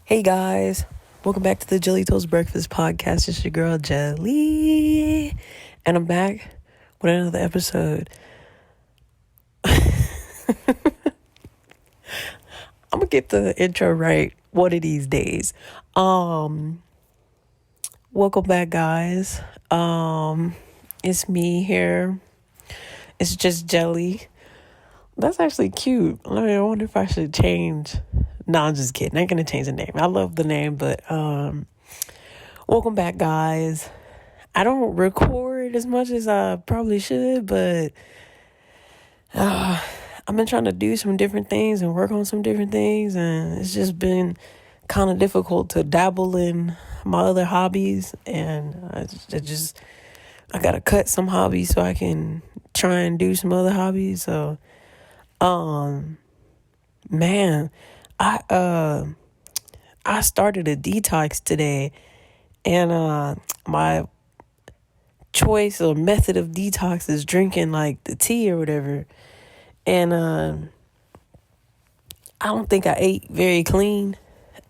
Hey guys, welcome back to the Jelly Toast Breakfast Podcast. It's your girl Jelly, and I'm back with another episode. I'm gonna get the intro right one of these days. Welcome back, guys. It's me here. It's just Jelly. That's actually cute. I wonder if I should change. No, I'm just kidding. I ain't gonna change the name. I love the name, but welcome back, guys. I don't record as much as I probably should, but I've been trying to do some different things and work on some different things, and it's just been kind of difficult to dabble in my other hobbies, and I gotta cut some hobbies so I can try and do some other hobbies. So, man, I started a detox today, and my choice or method of detox is drinking like the tea or whatever. And I don't think I ate very clean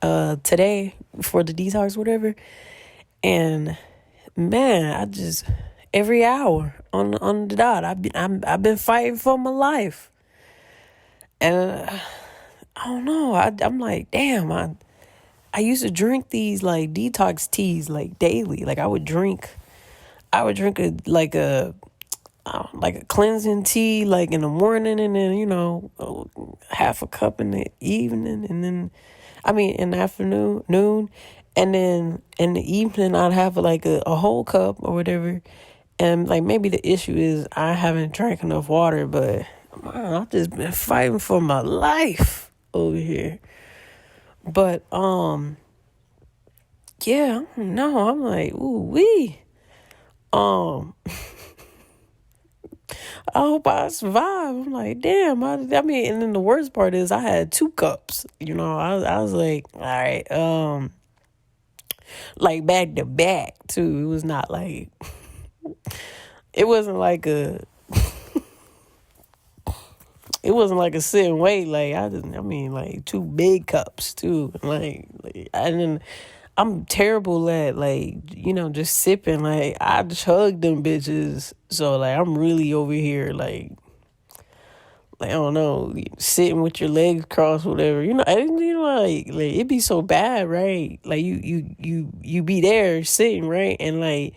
today for the detox, whatever. And man, I just every hour on the dot, I've been fighting for my life. And I don't know. I'm like, damn. I used to drink these like detox teas like daily. Like I would drink like a cleansing tea like in the morning, and then half a cup in the evening, and then in the afternoon, and then in the evening I'd have like a whole cup or whatever. And like maybe the issue is I haven't drank enough water, but man, I've just been fighting for my life over here. But yeah, no, I'm like, ooh wee. I hope I survive. I'm like, damn. And then the worst part is I had 2 cups. I was like, all right, like back to back too. It was not like, it wasn't like a, it wasn't like a sit and wait. Like like 2 big cups too. And then I'm terrible at just sipping. Like I chug them bitches. So like I'm really over here I don't know, sitting with your legs crossed, whatever. Like it be so bad, right? Like you be there sitting, right, and like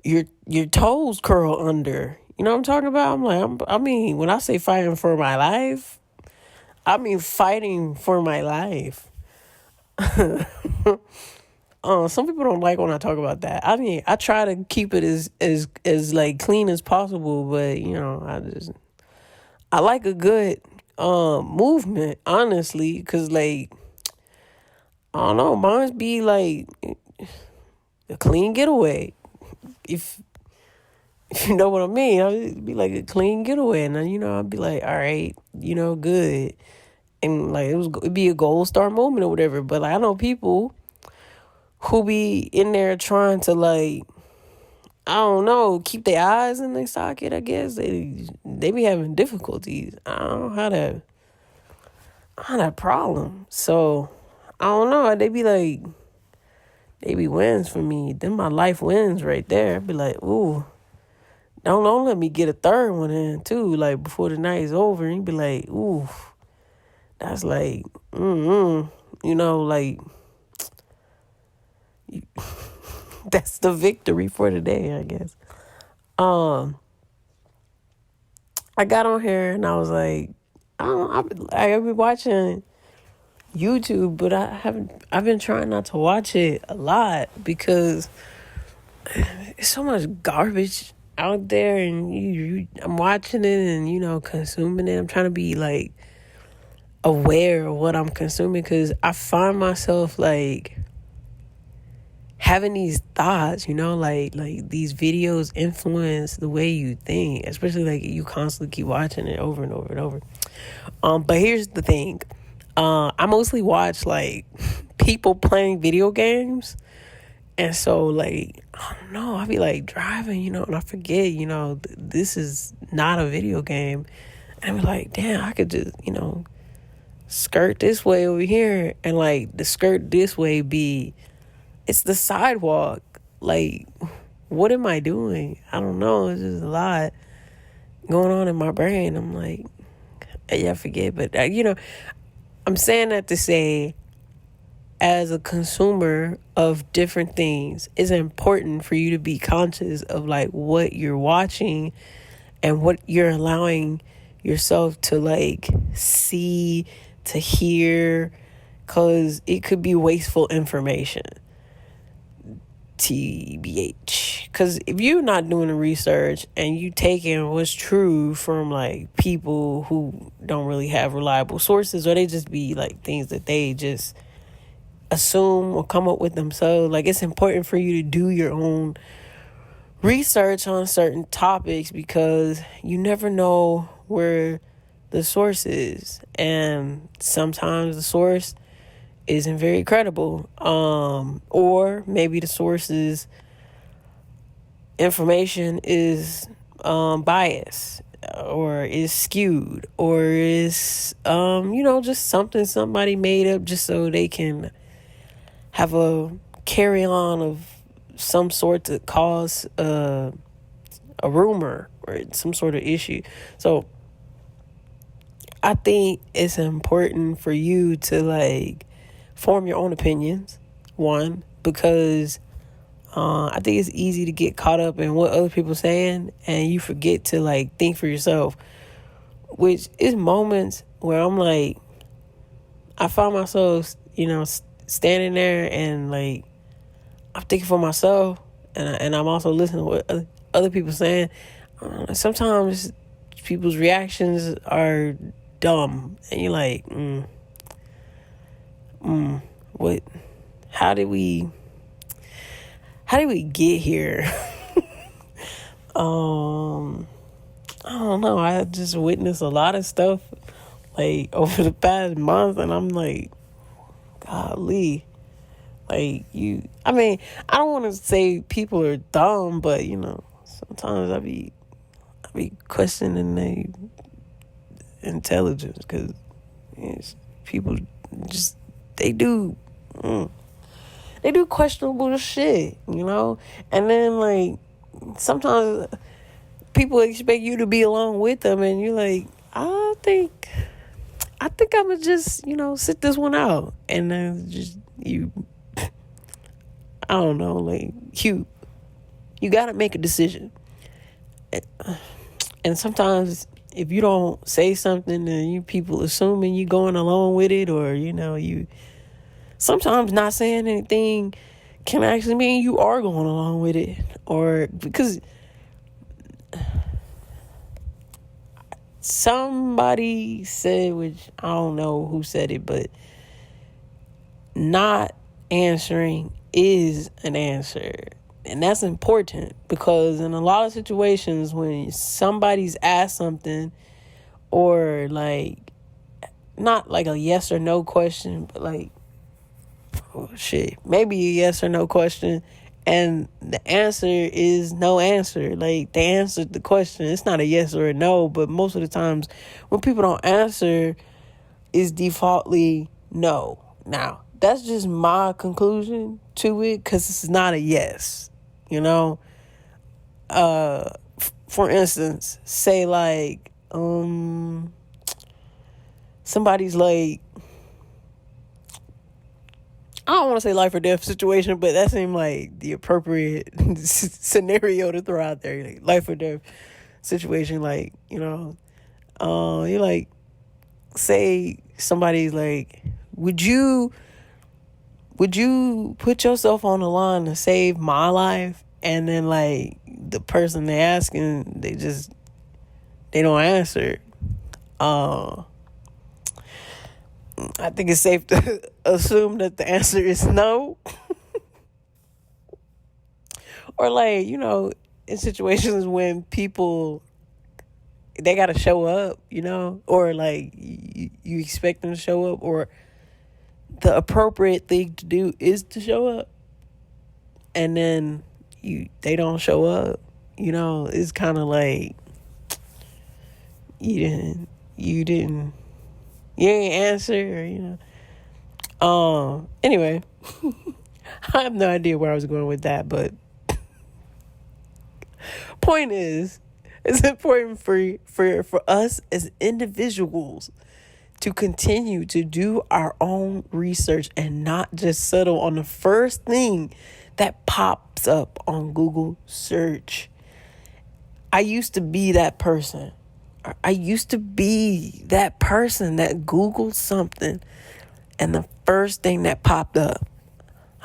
your toes curl under. You know what I'm talking about? When I say fighting for my life, I mean fighting for my life. Some people don't like when I talk about that. I try to keep it as like clean as possible, but I like a good movement, honestly, because like I don't know, mine's be like a clean getaway. If you know what I mean, I'd be like a clean getaway, and then I'd be like, all right, good, and like it'd be a gold star moment or whatever. But like I know people who be in there trying to like, I don't know, keep their eyes in their socket, I guess. They be having difficulties. I don't know how that problem. So I don't know. They be wins for me. Then my life wins right there. I'd be like, ooh, don't let me get a third one in too, like before the night is over. And you'd be like, ooh, that's like, like that's the victory for the day, I guess. I got on here and I was like, I've been watching YouTube, but I've been trying not to watch it a lot because it's so much garbage out there, and I'm watching it and consuming it. I'm trying to be like aware of what I'm consuming, because I find myself like having these thoughts, like these videos influence the way you think, especially like you constantly keep watching it over and over and over. But here's the thing. I mostly watch like people playing video games. And so like, I don't know, I'll be like driving, and I forget, this is not a video game. And I'm like, damn, I could just, skirt this way over here, and like the skirt this way be, it's the sidewalk. Like, what am I doing? I don't know. It's just a lot going on in my brain. I'm like, yeah, I forget. But, I'm saying that to say, as a consumer of different things, it's important for you to be conscious of like what you're watching and what you're allowing yourself to like see, to hear, because it could be wasteful information. TBH. Because if you're not doing the research and you taking what's true from like people who don't really have reliable sources, or they just be like things that they just assume or come up with themselves, like it's important for you to do your own research on certain topics, because you never know where the source is, and sometimes the source isn't very credible, or maybe the source's information is biased, or is skewed, or is just something somebody made up just so they can have a carry on of some sort to cause a rumor or some sort of issue. So I think it's important for you to like form your own opinions, one, because I think it's easy to get caught up in what other people are saying and you forget to like think for yourself, which is moments where I'm like, I find myself, standing there and like I'm thinking for myself, and I'm also listening to what other people saying. Sometimes people's reactions are dumb, and you're like, what? How did we get here? I don't know. I just witnessed a lot of stuff like over the past month, and I'm like, golly. Like, I don't want to say people are dumb, but, sometimes I be questioning their intelligence, because people just, they do questionable shit, and then, like, sometimes people expect you to be along with them, and you're like, I think I'm gonna just, sit this one out, and then just, I don't know, like, you gotta make a decision. And sometimes if you don't say something, then people assuming you going along with it, or, you sometimes not saying anything can actually mean you are going along with it. Or because somebody said, which I don't know who said it, but not answering is an answer. And that's important, because in a lot of situations when somebody's asked something, or like, not like a yes or no question, but like, maybe a yes or no question, and the answer is no answer. Like, they answered the question. It's not a yes or a no, but most of the times when people don't answer, it's defaultly no. Now, that's just my conclusion to it, because it's not a yes, for instance, say like, somebody's like, I don't want to say life or death situation, but that seemed like the appropriate scenario to throw out there. Like, life or death situation, like, you're like, say somebody's like, would you put yourself on the line to save my life? And then like the person they asking, they don't answer. I think it's safe to assume that the answer is no. Or like, in situations when people, they got to show up, or like you expect them to show up, or the appropriate thing to do is to show up, and then they don't show up, it's kind of like you didn't You ain't answer, or, Anyway, I have no idea where I was going with that, but point is, it's important for us as individuals to continue to do our own research and not just settle on the first thing that pops up on Google search. I used to be that person. I used to be that person that Googled something and the first thing that popped up,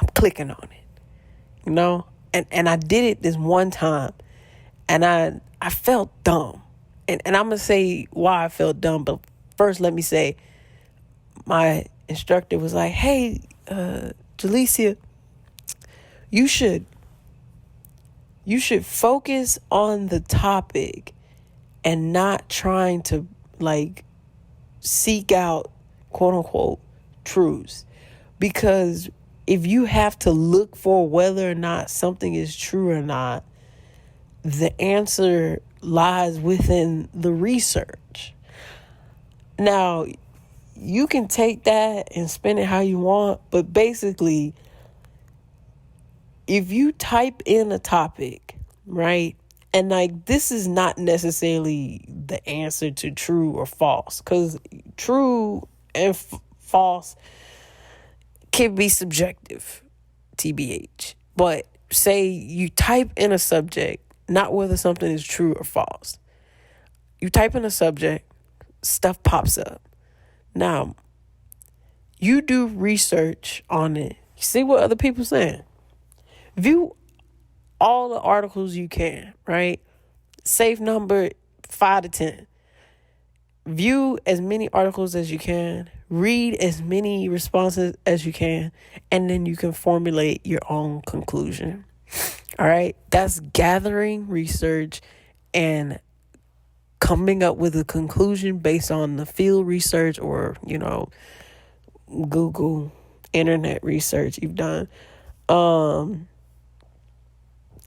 I'm clicking on it, And I did it this one time and I felt dumb. And I'm going to say why I felt dumb, but first let me say my instructor was like, hey, Jalecia, you should focus on the topic and not trying to seek out quote unquote truths. Because if you have to look for whether or not something is true or not, the answer lies within the research. Now, you can take that and spin it how you want, but basically, if you type in a topic, right, and this is not necessarily the answer to true or false, because true and false can be subjective, TBH. But say you type in a subject, not whether something is true or false. You type in a subject, stuff pops up. Now, you do research on it. See what other people saying. View all the articles you can, right? Safe number 5 to 10. View as many articles as you can. Read as many responses as you can. And then you can formulate your own conclusion. All right? That's gathering research and coming up with a conclusion based on the field research or, Google internet research you've done.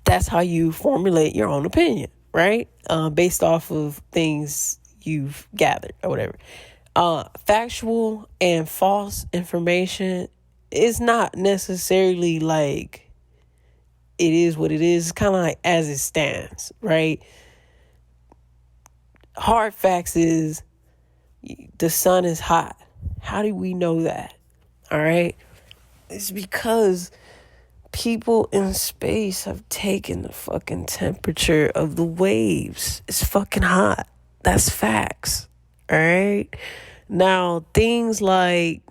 That's how you formulate your own opinion, right? Based off of things you've gathered or whatever. Factual and false information is not necessarily it is what it is. It's kind of like as it stands, right? Hard facts is the sun is hot. How do we know that? All right. It's because people in space have taken the fucking temperature of the waves. It's fucking hot. That's facts. All right. Now, things like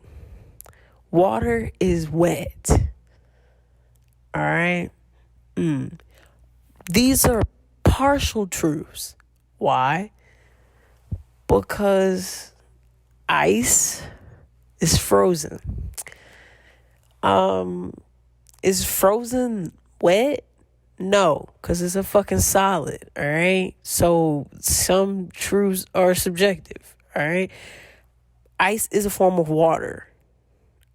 water is wet. All right. These are partial truths. Why? Because ice is frozen. Is frozen wet? No, because it's a fucking solid, all right? So some truths are subjective, all right? Ice is a form of water,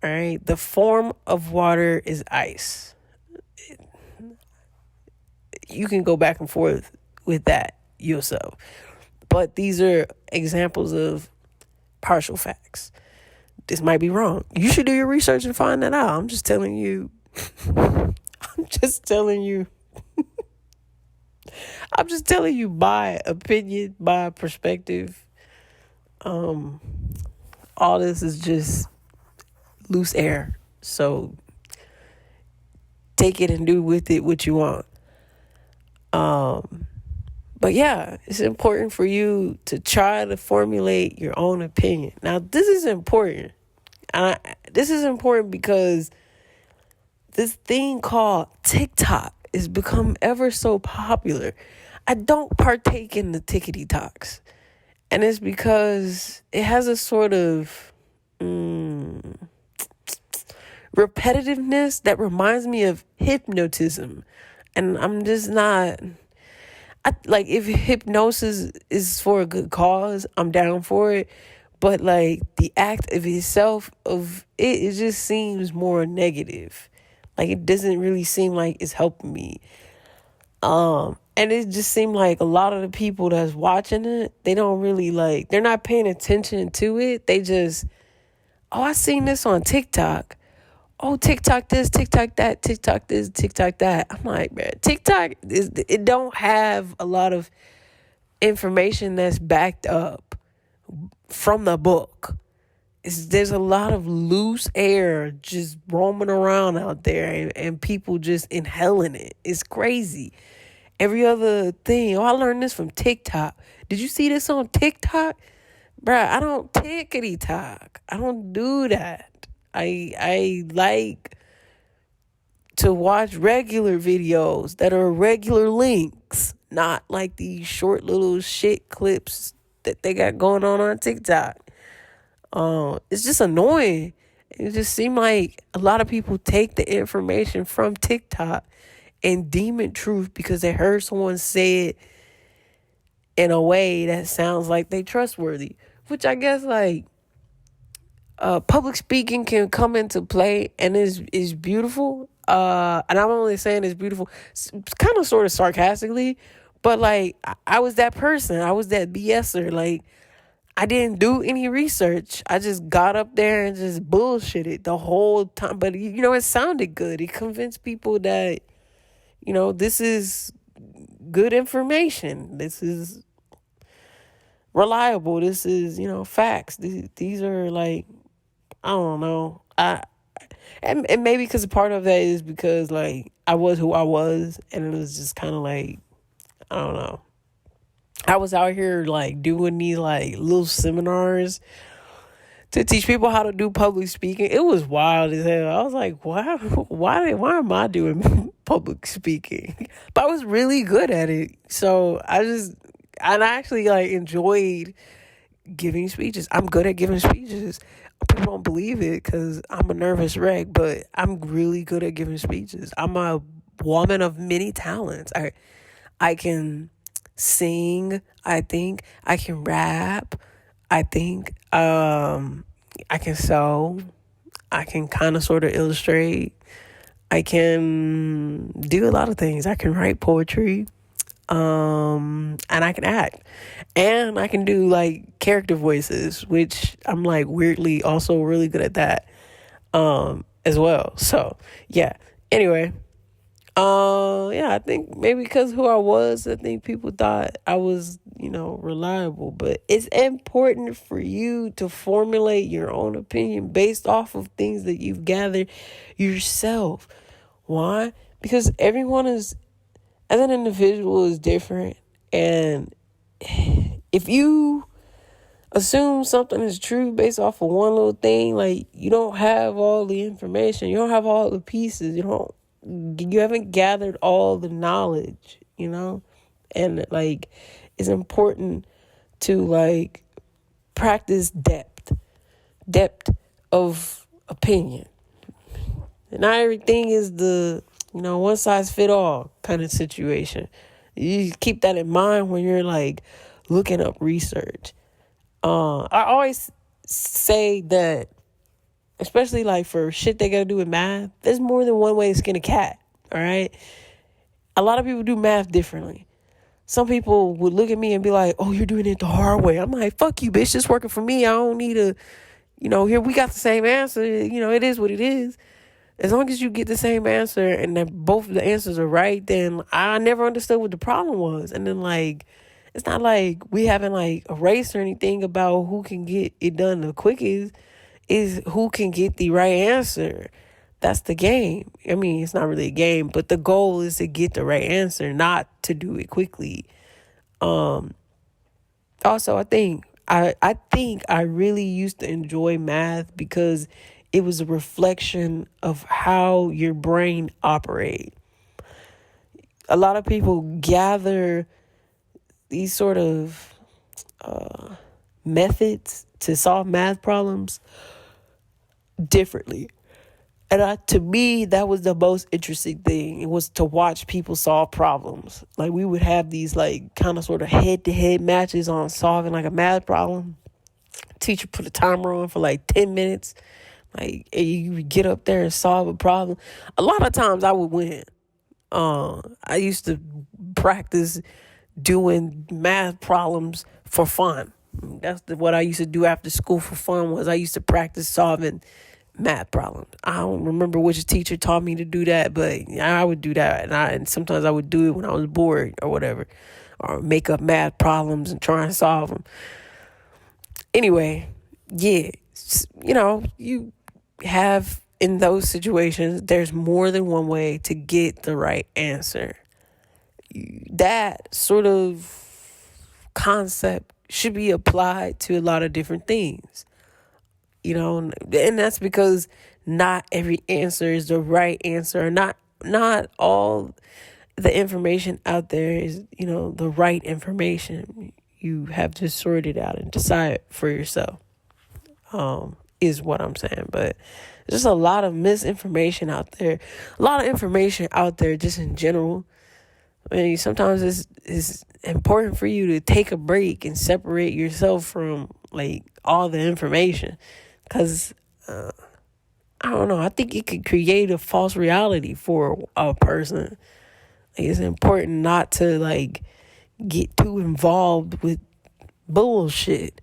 all right? The form of water is ice. You can go back and forth with that yourself. But these are examples of partial facts. This might be wrong. You should do your research and find that out. I'm just telling you. I'm just telling you my opinion, my perspective. All this is just loose air. So take it and do with it what you want. But yeah, it's important for you to try to formulate your own opinion. Now, this is important. This is important because this thing called TikTok has become ever so popular. I don't partake in the tickety talks. And it's because it has a sort of repetitiveness that reminds me of hypnotism. And I'm just not... if hypnosis is for a good cause, I'm down for it. But the act of itself, it just seems more negative. It doesn't really seem like it's helping me. And And it just seemed like a lot of the people that's watching it, they don't really like, they're not paying attention to it. They just, oh, I seen this on TikTok. Oh, TikTok this, TikTok that, TikTok this, TikTok that. I'm like, man, TikTok it don't have a lot of information that's backed up from the book. There's a lot of loose air just roaming around out there, and people just inhaling it. It's crazy. Every other thing, oh, I learned this from TikTok. Did you see this on TikTok? Bruh, I don't tickety talk. I don't do that. I like to watch regular videos that are regular links, not like these short little shit clips that they got going on TikTok. It's just annoying. It just seems like a lot of people take the information from TikTok and deem it truth because they heard someone say it in a way that sounds like they trustworthy, which I guess like public speaking can come into play and is beautiful. And I'm only saying it's beautiful kind of sort of sarcastically, but like I was that person. I was that BSer. Like I didn't do any research. I just got up there and just bullshitted the whole time. But it sounded good. It convinced people that this is good information. This is reliable. This is, facts. These are like, I don't know. And maybe because part of that is because like I was who I was, and it was just kind of like, I don't know. I was out here like doing these like little seminars to teach people how to do public speaking. It was wild as hell. I was like, wow, why am I doing public speaking? But I was really good at it. So I actually like enjoyed giving speeches. I'm good at giving speeches. People don't believe it because I'm a nervous wreck, but I'm really good at giving speeches. I'm a woman of many talents. I can sing. I think I can rap. I think I can sew. I can kind of sort of illustrate. I can do a lot of things. I can write poetry. And I can act. And I can do like character voices, which I'm like weirdly also really good at that as well. So yeah. Anyway. Yeah, I think maybe because who I was, I think people thought I was, reliable. But it's important for you to formulate your own opinion based off of things that you've gathered yourself. Why? Because everyone is, as an individual, is different. And if you assume something is true based off of one little thing, like you don't have all the information, you don't have all the pieces, you haven't gathered all the knowledge, and like it's important to like practice depth of opinion. And not everything is the one size fit all kind of situation. You keep that in mind when you're like looking up research. I always say that, especially like for shit they gotta do with math, there's more than one way to skin a cat, all right? A lot of people do math differently. Some people would look at me and be like, oh, you're doing it the hard way. I'm like, fuck you, bitch. This working for me. I don't need to, here we got the same answer. It is what it is. As long as you get the same answer and that both of the answers are right, then I never understood what the problem was. And then like, it's not like we haven't like a race or anything about who can get it done the quickest. Is who can get the right answer. That's the game. I mean, it's not really a game, but the goal is to get the right answer, not to do it quickly. Also, I think I really used to enjoy math because it was a reflection of how your brain operates. A lot of people gather these sort of methods to solve math problems differently. And to me, that was the most interesting thing. It was to watch people solve problems. Like we would have these like kind of sort of head-to-head matches on solving like a math problem. Teacher put a timer on for like 10 minutes. Like you would get up there and solve a problem. A lot of times I would win. I used to practice doing math problems for fun. That's what I used to do after school for fun. Was I used to practice solving math problems. I don't remember which teacher taught me to do that, but I would do that. And sometimes I would do it when I was bored or whatever, or make up math problems and try and solve them. Anyway, yeah, you have, in those situations, there's more than one way to get the right answer. That sort of concept should be applied to a lot of different things, and that's because not every answer is the right answer. Not all the information out there is, the right information. You have to sort it out and decide for yourself, is what I'm saying. But there's just a lot of misinformation out there, a lot of information out there just in general. I mean, sometimes it's important for you to take a break and separate yourself from like all the information, because I don't know. I think it could create a false reality for a person. Like, it's important not to like get too involved with bullshit.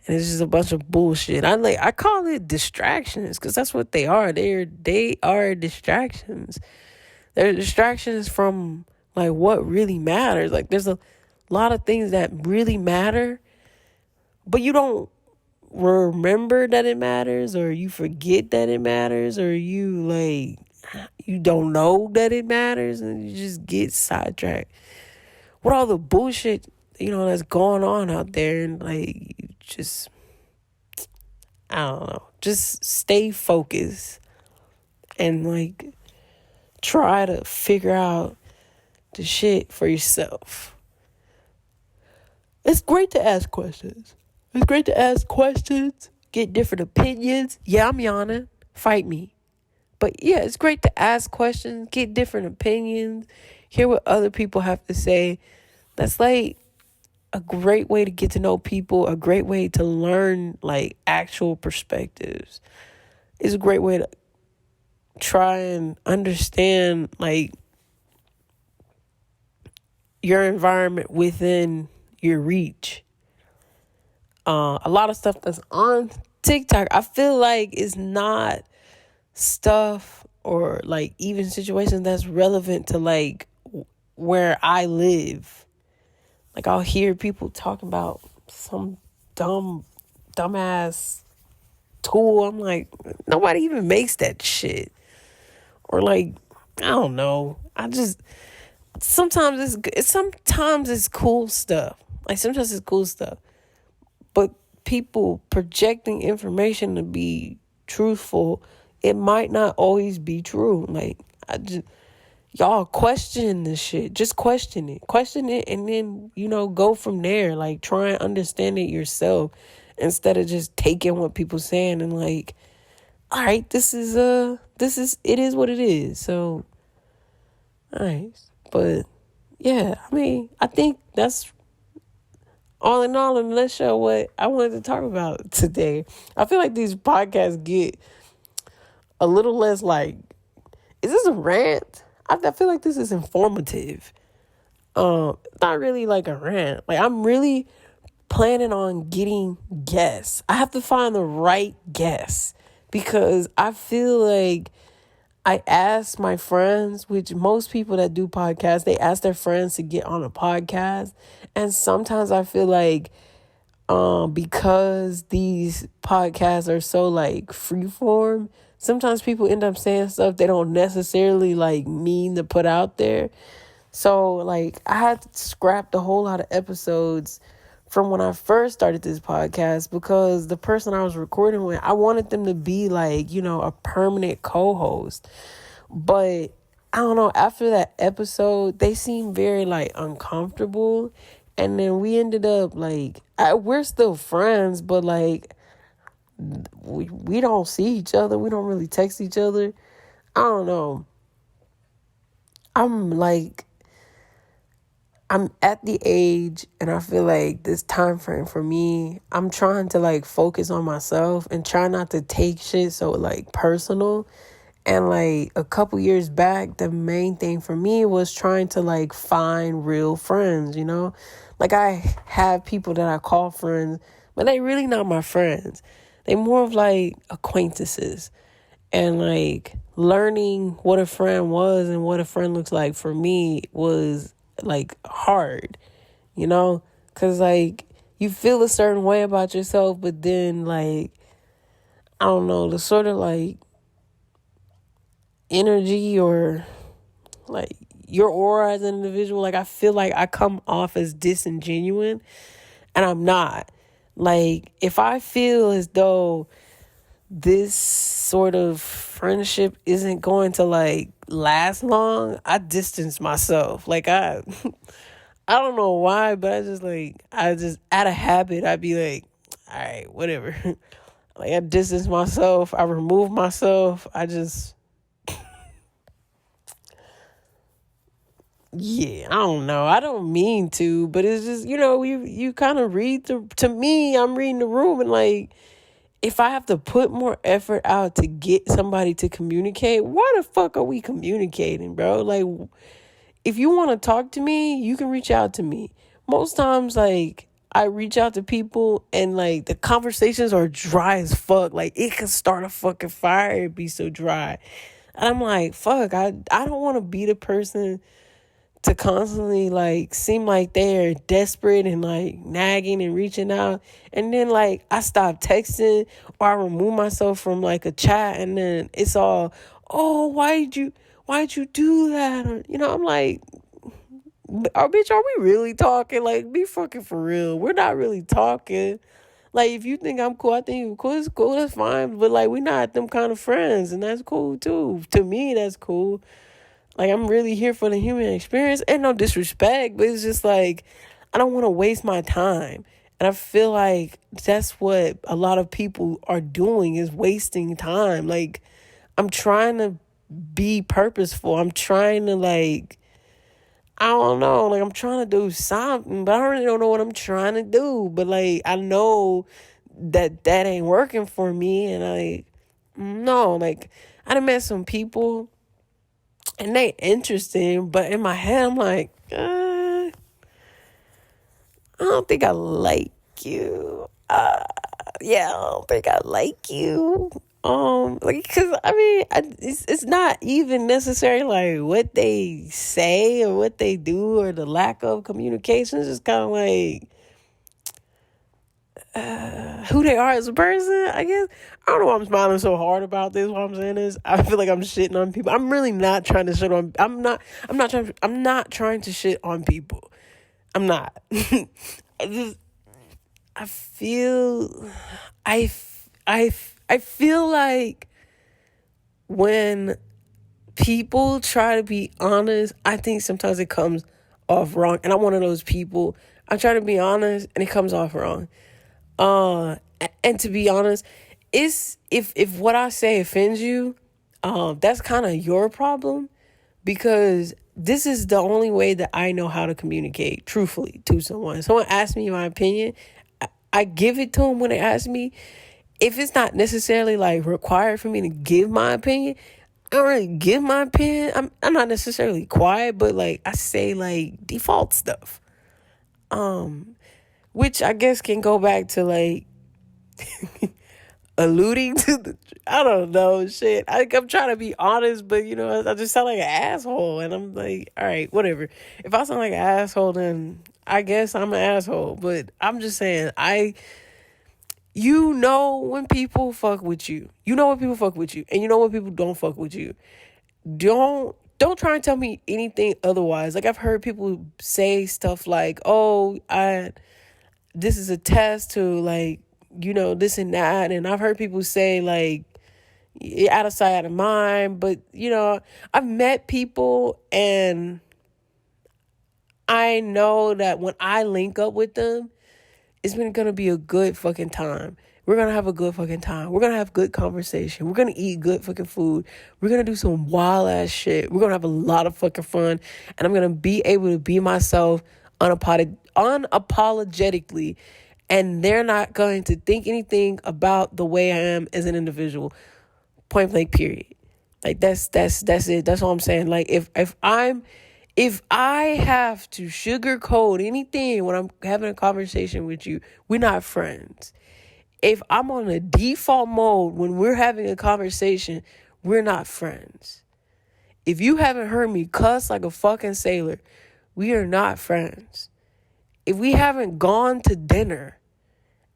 And it's just a bunch of bullshit. I call it distractions, because that's what they are. They are distractions. They're distractions from like what really matters. Like, there's a lot of things that really matter, but you don't remember that it matters, or you forget that it matters, or you don't know that it matters, and you just get sidetracked with all the bullshit, that's going on out there. And like, you just, I don't know, just stay focused and like try to figure out the shit for yourself. It's great to ask questions. Get different opinions. Yeah, I'm yawning. Fight me. But yeah, it's great to ask questions, get different opinions, hear what other people have to say. That's like a great way to get to know people, a great way to learn like actual perspectives. It's a great way to try and understand like your environment within your reach. A lot of stuff that's on TikTok, I feel like is not stuff or like even situations that's relevant to like where I live. Like, I'll hear people talking about some dumbass tool. I'm like, nobody even makes that shit. Or like, I don't know. Sometimes it's cool stuff. Like, sometimes it's cool stuff. But people projecting information to be truthful, it might not always be true. Like, y'all question this shit. Just question it. Question it, and then, go from there. Like, try and understand it yourself instead of just taking what people saying and like, all right, it is what it is. So, all right. But yeah, I mean, I think that's all in all, in a nutshell, what I wanted to talk about today. I feel like these podcasts get a little less like, is this a rant? I feel like this is informative. Not really like a rant. Like, I'm really planning on getting guests. I have to find the right guests, because I feel like I asked my friends, which most people that do podcasts, they ask their friends to get on a podcast. And sometimes I feel like because these podcasts are so like free form, sometimes people end up saying stuff they don't necessarily like mean to put out there. So like, I had to scrap a whole lot of episodes from when I first started this podcast, because the person I was recording with, I wanted them to be like, a permanent co-host. But I don't know, after that episode, they seemed very like uncomfortable. And then we ended up like, we're still friends, but like, we don't see each other. We don't really text each other. I don't know. I'm at the age, and I feel like this time frame for me, I'm trying to like focus on myself and try not to take shit so like personal. And like a couple years back, the main thing for me was trying to like find real friends, you know? Like I have people that I call friends, but they really not my friends. They more of like acquaintances. And like learning what a friend was and what a friend looks like for me was like hard, you know? Cause like you feel a certain way about yourself, but then like, I don't know, the sort of like energy or like your aura as an individual, like I feel like I come off as disingenuous and I'm not. Like if I feel as though this sort of friendship isn't going to like last long, I distance myself. Like I don't know why, but I just out of habit I'd be like, all right, whatever. Like I distance myself, I remove myself, I just yeah, I don't know. I don't mean to, but it's just, you kind of to me, I'm reading the room and like, if I have to put more effort out to get somebody to communicate, why the fuck are we communicating, bro? Like, if you want to talk to me, you can reach out to me. Most times, like, I reach out to people and like the conversations are dry as fuck. Like, it could start a fucking fire, it'd be so dry. And I'm like, fuck, I don't want to be the person to constantly like seem like they're desperate and like nagging and reaching out, and then like I stop texting or I remove myself from like a chat, and then it's all, oh, why'd you do that? Or, I'm like, oh bitch, are we really talking? Like, be fucking for real. We're not really talking. Like, if you think I'm cool, I think you're cool. It's cool, that's fine, but like we're not them kind of friends, and that's cool too. To me, that's cool. Like, I'm really here for the human experience, and no disrespect, but it's just like, I don't want to waste my time. And I feel like that's what a lot of people are doing, is wasting time. Like, I'm trying to be purposeful. I'm trying to like, I don't know, like I'm trying to do something, but I really don't know what I'm trying to do. But like, I know that ain't working for me. And no, like I done met some people and they interesting, but in my head, I'm like, I don't think I like you. Yeah, I don't think I like you. Like, cause I mean, it's not even necessarily like what they say or what they do or the lack of communication. It's just kind of like who they are as a person, I guess. I don't know why I'm smiling so hard about this while I'm saying this. I feel like I'm shitting on people. I'm really not trying to shit on. I'm not trying to shit on people. I'm not. I feel. I feel like when people try to be honest, I think sometimes it comes off wrong. And I'm one of those people. I try to be honest and it comes off wrong. And to be honest, it's if what I say offends you, that's kind of your problem, because this is the only way that I know how to communicate truthfully to someone. Someone asks me my opinion, I give it to them when they ask me. If it's not necessarily like required for me to give my opinion, I don't really give my opinion. I'm not necessarily quiet, but like I say like default stuff. Which I guess can go back to like alluding to I don't know, shit. I'm trying to be honest, but I just sound like an asshole, and I'm like, all right, whatever. If I sound like an asshole, then I guess I'm an asshole. But I'm just saying, when people fuck with you, when people fuck with you, and when people don't fuck with you. Don't try and tell me anything otherwise. Like, I've heard people say stuff like, oh, this is a test to like, this and that. And I've heard people say like, out of sight, out of mind. But, I've met people and I know that when I link up with them, it's going to be a good fucking time. We're going to have a good fucking time. We're going to have good conversation. We're going to eat good fucking food. We're going to do some wild ass shit. We're going to have a lot of fucking fun. And I'm going to be able to be myself unapologetically. And they're not going to think anything about the way I am as an individual. Point blank, period. Like that's it. That's all I'm saying. Like if I have to sugarcoat anything when I'm having a conversation with you, we're not friends. If I'm on a default mode when we're having a conversation, we're not friends. If you haven't heard me cuss like a fucking sailor, we are not friends. If we haven't gone to dinner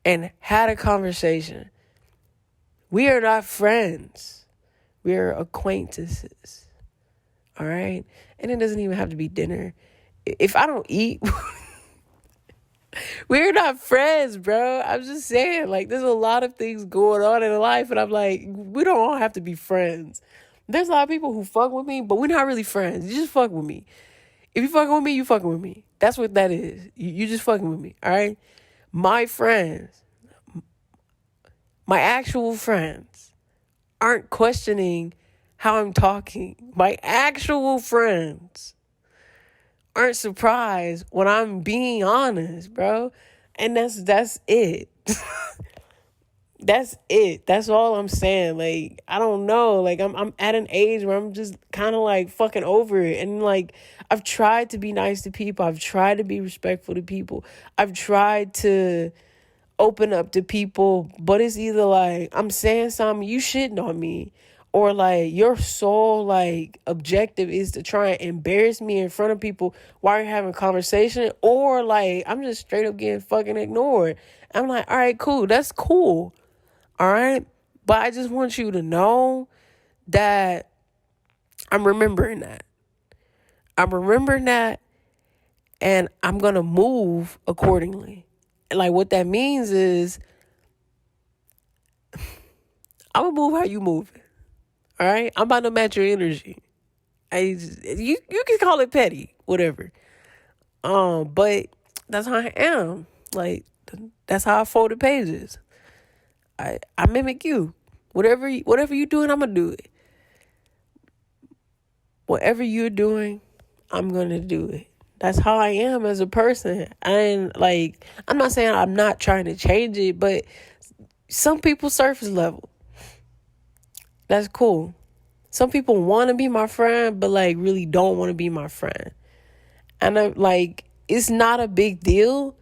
and had a conversation, we are not friends. We are acquaintances. All right? And it doesn't even have to be dinner. If I don't eat, we're not friends, bro. I'm just saying, like, there's a lot of things going on in life, and I'm like, we don't all have to be friends. There's a lot of people who fuck with me, but we're not really friends. You just fuck with me. If you fucking with me, you fucking with me. That's what that is. You just fucking with me, all right? My friends, my actual friends, aren't questioning how I'm talking. My actual friends aren't surprised when I'm being honest, bro. And that's it. That's it. That's all I'm saying. Like, I don't know. Like, I'm at an age where I'm just kind of like fucking over it. And like, I've tried to be nice to people. I've tried to be respectful to people. I've tried to open up to people, but it's either like I'm saying something, you shitting on me, or like your sole like objective is to try and embarrass me in front of people while you're having a conversation, or like I'm just straight up getting fucking ignored. I'm like, all right, cool, that's cool. All right. But I just want you to know that I'm remembering that. I'm remembering that, and I'm going to move accordingly. And like what that means is I'm going to move how you move. All right? I'm about to match your energy. You can call it petty, whatever. But that's how I am. Like, that's how I fold the pages. I mimic you. Whatever you're doing, I'm going to do it. Whatever you're doing, I'm going to do it. That's how I am as a person. And like, I'm not saying I'm not trying to change it, but some people surface level. That's cool. Some people want to be my friend, but like really don't want to be my friend. And I'm like, it's not a big deal,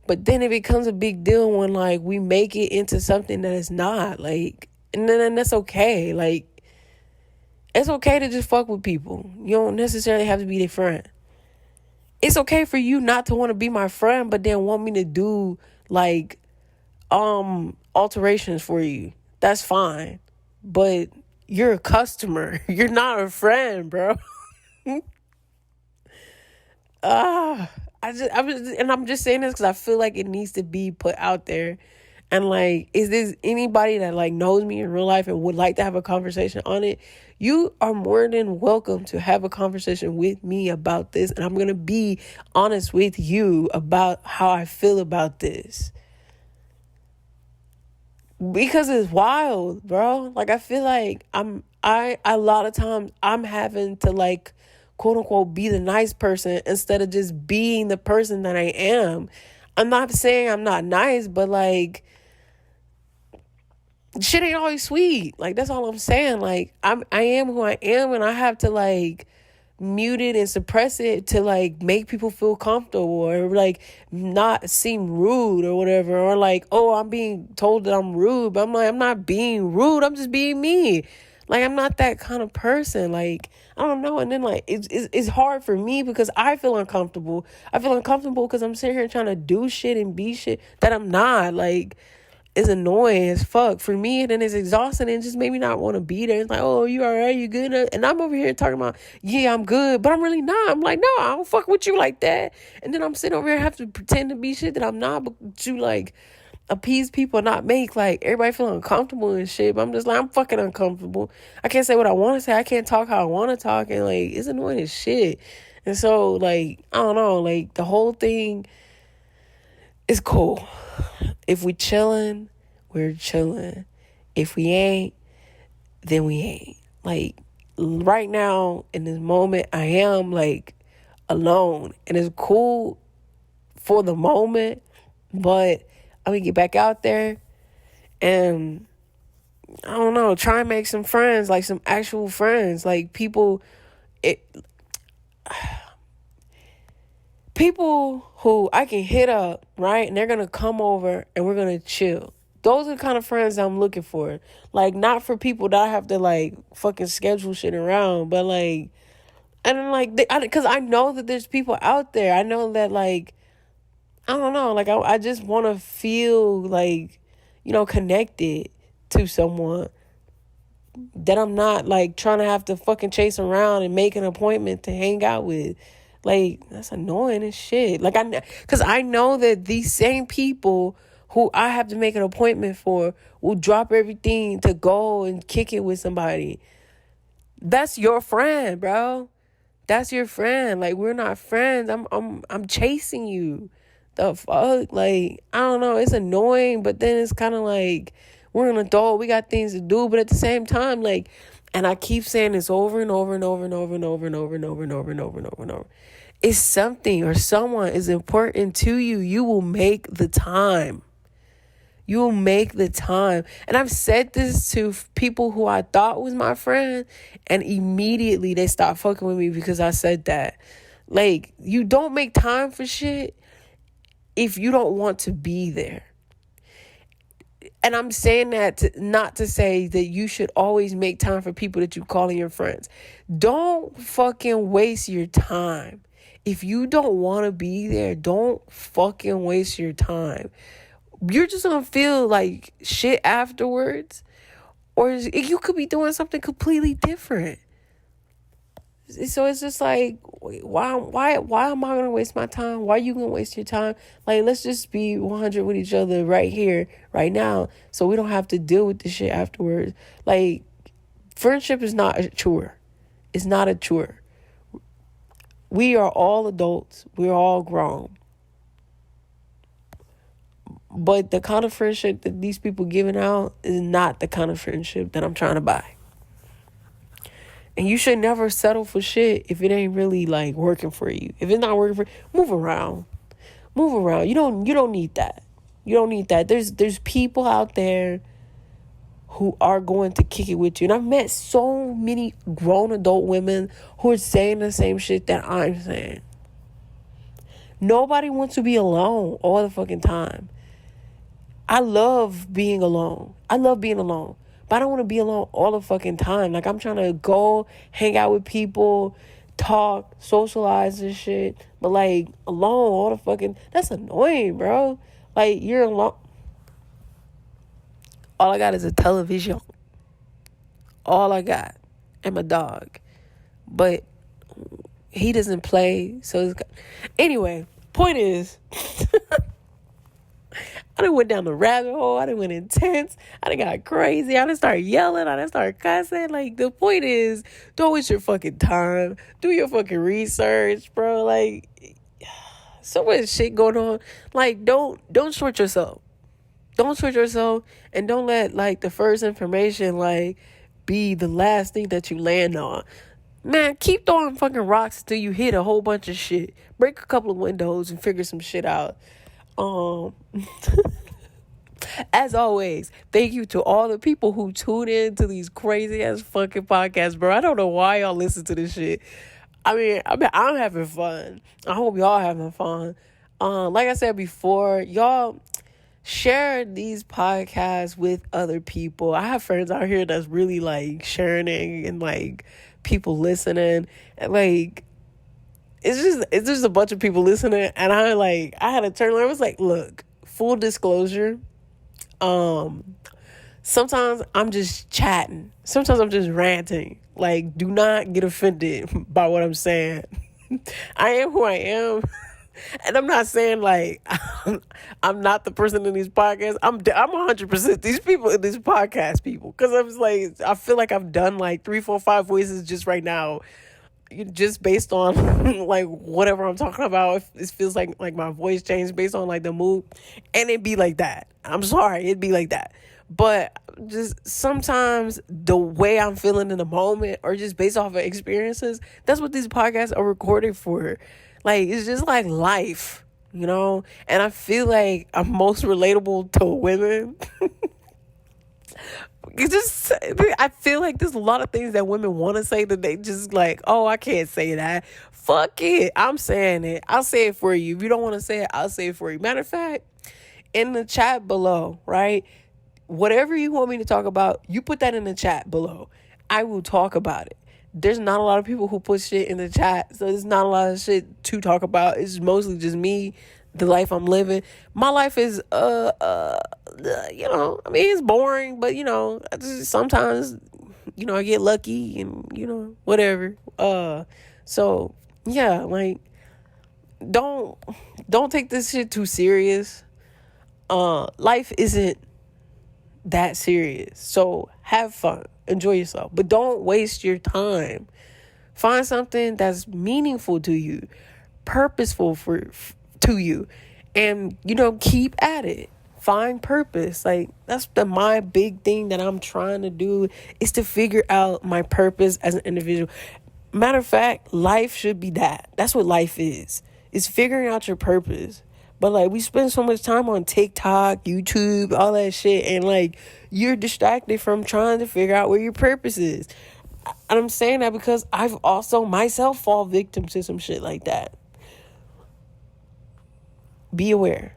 but then it becomes a big deal when like we make it into something that it's not. Like, and then that's okay. Like, it's okay to just fuck with people. You don't necessarily have to be their friend. It's okay for you not to want to be my friend, but then want me to do like alterations for you. That's fine. But you're a customer. You're not a friend, bro. I'm just saying this because I feel like it needs to be put out there. And like, is this anybody that like knows me in real life and would like to have a conversation on it? You are more than welcome to have a conversation with me about this. And I'm going to be honest with you about how I feel about this. Because it's wild, bro. Like, I feel like I a lot of times I'm having to like, quote unquote, be the nice person instead of just being the person that I am. I'm not saying I'm not nice, but like, shit ain't always sweet. Like, that's all I'm saying. Like, I am who I am, and I have to like mute it and suppress it to like make people feel comfortable, or like not seem rude or whatever, or like, oh, I'm being told that I'm rude, but I'm like, I'm not being rude, I'm just being me. Like, I'm not that kind of person. Like, I don't know. And then like it's hard for me because I feel uncomfortable. I feel uncomfortable because I'm sitting here trying to do shit and be shit that I'm not. Like, it's annoying as fuck for me, and then it's exhausting and just made me not want to be there. It's like, oh, you all right? You good? And I'm over here talking about, yeah, I'm good, but I'm really not. I'm like, no, I don't fuck with you like that. And then I'm sitting over here have to pretend to be shit that I'm not, but to like appease people and not make like everybody feel uncomfortable and shit. But I'm just like, I'm fucking uncomfortable. I can't say what I want to say. I can't talk how I want to talk, and like, it's annoying as shit. And so like, I don't know, like the whole thing is cool. If we chilling, we're chilling. If we ain't, then we ain't. Like, right now, in this moment, I am, like, alone. And it's cool for the moment, but I'm going to get back out there and I don't know, try and make some friends, like some actual friends, like it, people who I can hit up, right? And they're going to come over and we're going to chill. Those are the kind of friends I'm looking for. Like, not for people that I have to, like, fucking schedule shit around, but, like, and then, like, because I know that there's people out there. I know that, like, I don't know, like, I just want to feel, like, connected to someone that I'm not, like, trying to have to fucking chase around and make an appointment to hang out with. Like, that's annoying as shit. Like, because I know that these same people who I have to make an appointment for will drop everything to go and kick it with somebody. That's your friend, bro. That's your friend. Like, we're not friends. I'm chasing you. The fuck? Like, I don't know. It's annoying, but then it's kind of like, we're an adult. We got things to do. But at the same time, like, and I keep saying this over and over and over and over and over and over and over and over and over and over and over. If something or someone is important to you, you will make the time. You will make the time. And I've said this to people who I thought was my friend, and immediately they stopped fucking with me because I said that. Like, you don't make time for shit if you don't want to be there. And I'm saying that not to say that you should always make time for people that you calling your friends. Don't fucking waste your time. If you don't want to be there, don't fucking waste your time. You're just going to feel like shit afterwards. Or you could be doing something completely different. So it's just like, why am I going to waste my time? Why are you going to waste your time? Like, let's just be 100 with each other right here, right now, so we don't have to deal with this shit afterwards. Like, friendship is not a chore. It's not a chore. We are all adults. We're all grown. But the kind of friendship that these people giving out is not the kind of friendship that I'm trying to buy. And you should never settle for shit if it ain't really, like, working for you. If it's not working for you, move around. Move around. You don't need that. You don't need that. There's people out there who are going to kick it with you. And I've met so many grown adult women who are saying the same shit that I'm saying. Nobody wants to be alone all the fucking time. I love being alone. I love being alone. But I don't want to be alone all the fucking time. Like, I'm trying to go hang out with people, talk, socialize and shit. But, like, alone all the fucking... That's annoying, bro. Like, you're alone. All I got is a television. All I got. And my dog. But he doesn't play. So it's... Anyway, point is... I done went down the rabbit hole. I done went intense. I done got crazy. I done started yelling. I done started cussing. Like, the point is, don't waste your fucking time. Do your fucking research, bro. Like, so much shit going on. Like, don't short yourself. Don't short yourself, and don't let, like, the first information, like, be the last thing that you land on. Man, keep throwing fucking rocks until you hit a whole bunch of shit. Break a couple of windows and figure some shit out. As always, thank you to all the people who tune in to these crazy ass fucking podcasts, bro. I don't know why y'all listen to this shit. I mean, I'm having fun. I hope y'all having fun. Like I said before, y'all share these podcasts with other people. I have friends out here that's really, like, sharing it, and, like, people listening, and, like, it's just a bunch of people listening, and I had to turn around. I was like, look, full disclosure, sometimes I'm just chatting. Sometimes I'm just ranting. Like, do not get offended by what I'm saying. I am who I am. And I'm not saying, like, I'm not the person in these podcasts. I'm 100% these people in these podcast people. Because I was like, I feel like I've done like 3, 4, 5 voices just right now, just based on like whatever I'm talking about. It feels like my voice changed based on, like, the mood, and it'd be like that. I'm sorry, it'd be like that. But just sometimes the way I'm feeling in the moment, or just based off of experiences, that's what these podcasts are recorded for. Like, it's just like life, you know? And I feel like I'm most relatable to women. I feel like there's a lot of things that women want to say that they just like, oh, I can't say that. Fuck it. I'm saying it. I'll say it for you. If you don't want to say it, I'll say it for you. Matter of fact, in the chat below, right? Whatever you want me to talk about, you put that in the chat below. I will talk about it. There's not a lot of people who put shit in the chat, so there's not a lot of shit to talk about. It's mostly just me, the life I'm living. My life is, it's boring, but, sometimes, I get lucky and, whatever. So, yeah, like, don't take this shit too serious. Life isn't that serious. So have fun. Enjoy yourself. But don't waste your time. Find something that's meaningful to you, purposeful to you, and keep at it. Find purpose. Like that's my big thing that I'm trying to do is to figure out my purpose as an individual. Matter of fact, life should be that. That's what life is. It's figuring out your purpose. But like we spend so much time on TikTok, YouTube, all that shit, and like you're distracted from trying to figure out where your purpose is. And I'm saying that because I've also myself fall victim to some shit like that. Be aware.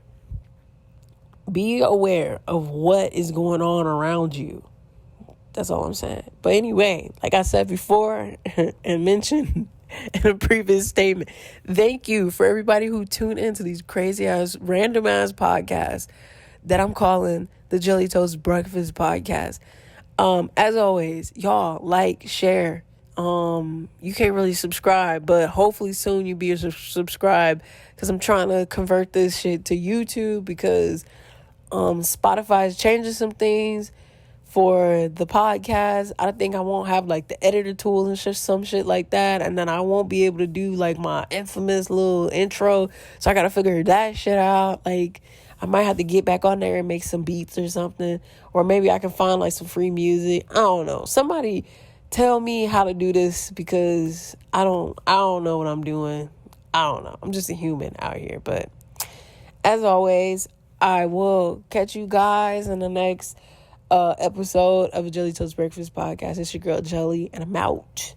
Be aware of what is going on around you. That's all I'm saying. But anyway, like I said before and mentioned in a previous statement, thank you for everybody who tuned into these crazy ass, random ass podcasts that I'm calling the Jelly Toast Breakfast Podcast. As always, y'all like, share. You can't really subscribe, but hopefully soon you'll be able to subscribe because I'm trying to convert this shit to YouTube because Spotify is changing some things for the podcast. I think I won't have like the editor tool and some shit like that, and then I won't be able to do like my infamous little intro, so I gotta figure that shit out. Like I might have to get back on there and make some beats or something, or maybe I can find like some free music. I don't know. Somebody tell me how to do this because I don't know what I'm doing. I don't know. I'm just a human out here. But as always, I will catch you guys in the next episode of the Jelly Toast Breakfast Podcast. It's your girl Jelly, and I'm out.